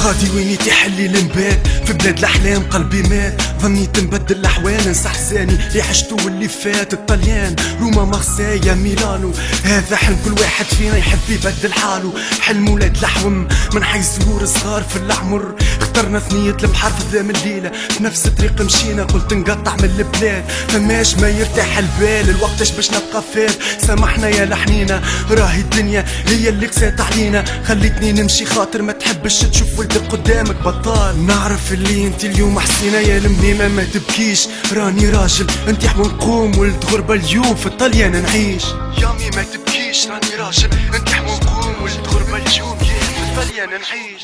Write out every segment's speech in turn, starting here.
غادي ويني تحلي المبات في بلاد الاحلام قلبي مات ظنيت نبدل الاحوال ننسى حزاني اللي عشتو واللي فات الطليان روما مارسيليا ميلانو هذا حلم كل واحد فينا يحب يبدل حاله حلم ولاد الحوم من حي زهور صغار في العمر اخترنا ثنية البحر في ظلام الليلة في نفس الطريق مشينا قلت نقطع من البلاد فماش ما يرتاح البال الوقتش باش نبقى فات سامحنا يا لحنينا راهي الدنيا هي اللي قسات علينا خليتني نمشي خاطر ما تحبش تشوف ولدك قدامك بطال نعرف اللي انت اليوم حسينا يا المهمة ما تبكيش راني راجل انت حنقوم ولد غربة اليوم في الطليان نعيش يامي ما تبكيش راني راجل انت حنقوم ولد غربة اليوم في الطليان نعيش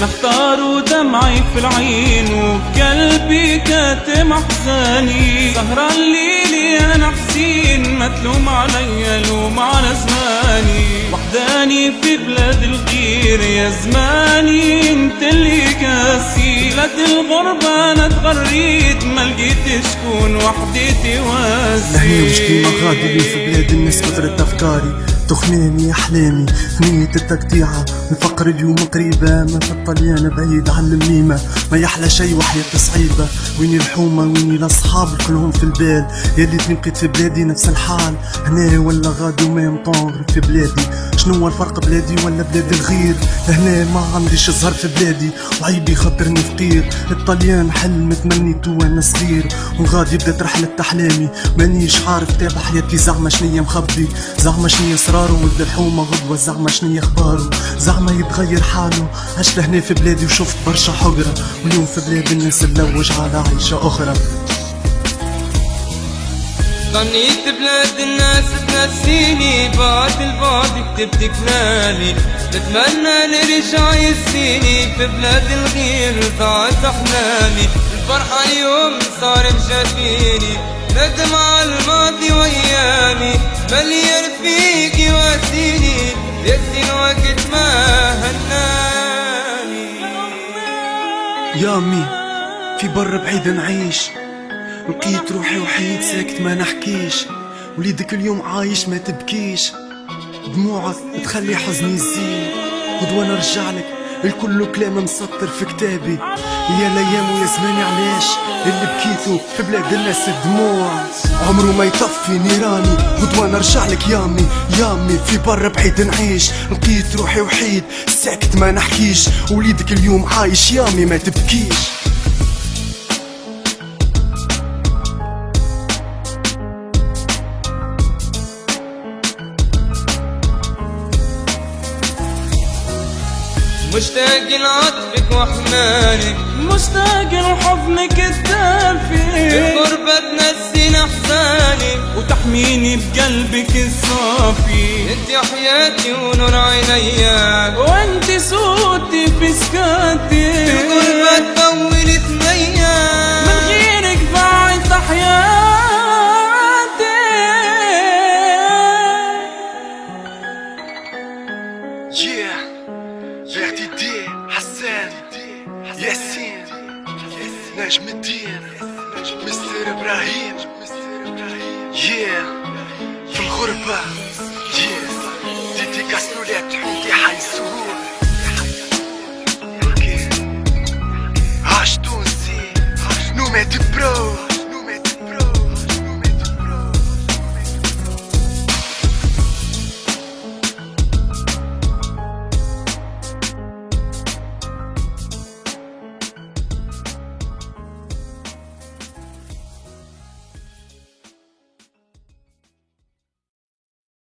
محتار ودمعي في العين وقلبي كاتم احزاني سهران ليلي انا حزين ما تلوم عليا لوم على زماني وحداني في بلاد الغير يا زماني انت اللي كاسي بلاد الغربة انا تغريت ما لقيت شكون وحدي توازي لهني مش كيما غادي في بلاد الناس كثرت افكاري تخمامي احلامي ثنية التقطيعة الفقر اليوم قريبة ما في الطليان بعيد عن الميمة ما يحلى شي وحياة صعيبة ويني الحومة ويني الاصحاب كلهم في البال يا ليتني بقيت في بلادي نفس الحال هنا ولا غادي وميم طون في بلادي شنو هو الفرق بلادي ولا بلاد الغير هنا ما عنديش زهر في بلادي وعيبي خاطرني فقير الطليان حلم تمنيته وانا صغير وغادي بدات رحلة احلامي مانيش عارف تابع حياتي زعما شنيا مخبي زعما شنيا صرارو ولد الحومة غدوة زعما شنيا اخبارو زعما يتغير حاله عشت هنا في بلادي وشفت برشا حقرة واليوم في بلاد الناس نلوج على عيشة اخرى ظنيت بلاد الناس تنسيني بعد البعد كتبت كلامي نتمنى نرجع يسيني في بلاد الغير ضاعت احلامي الفرحة اليوم صار مشافيني ندم على الماضي وايامي مليان فيك يواسيني ياسين وقت ما هناني يا امي في بر بعيد نعيش لقيت روحي وحيد ساكت ما نحكيش وليدك اليوم عايش ما تبكيش دموعك تخلي حزني يزيد غدوة نرجع لك الكل كلام مسطر في كتابي يا الايام ويا زماني علاش اللي بكيتو في بلاد الناس الدموع عمره ما يطفي نيراني غدوة نرجع لك يامي يامي في بر بعيد نعيش لقيت روحي وحيد ساكت ما نحكيش وليدك اليوم عايش يامي ما تبكيش مشتاق لعطفك وحنانك مشتاق لحضنك الدافي الغربة تنسينا احزاني وتحميني بقلبك الصافي انت حياتي ونور عينيا وانت صوتي في سكاتي الغربة تطول ثنيا من غيرك بعد حياتي فيرتيتي حسان ياسين نجم الدين مستر ابراهيم في الغربة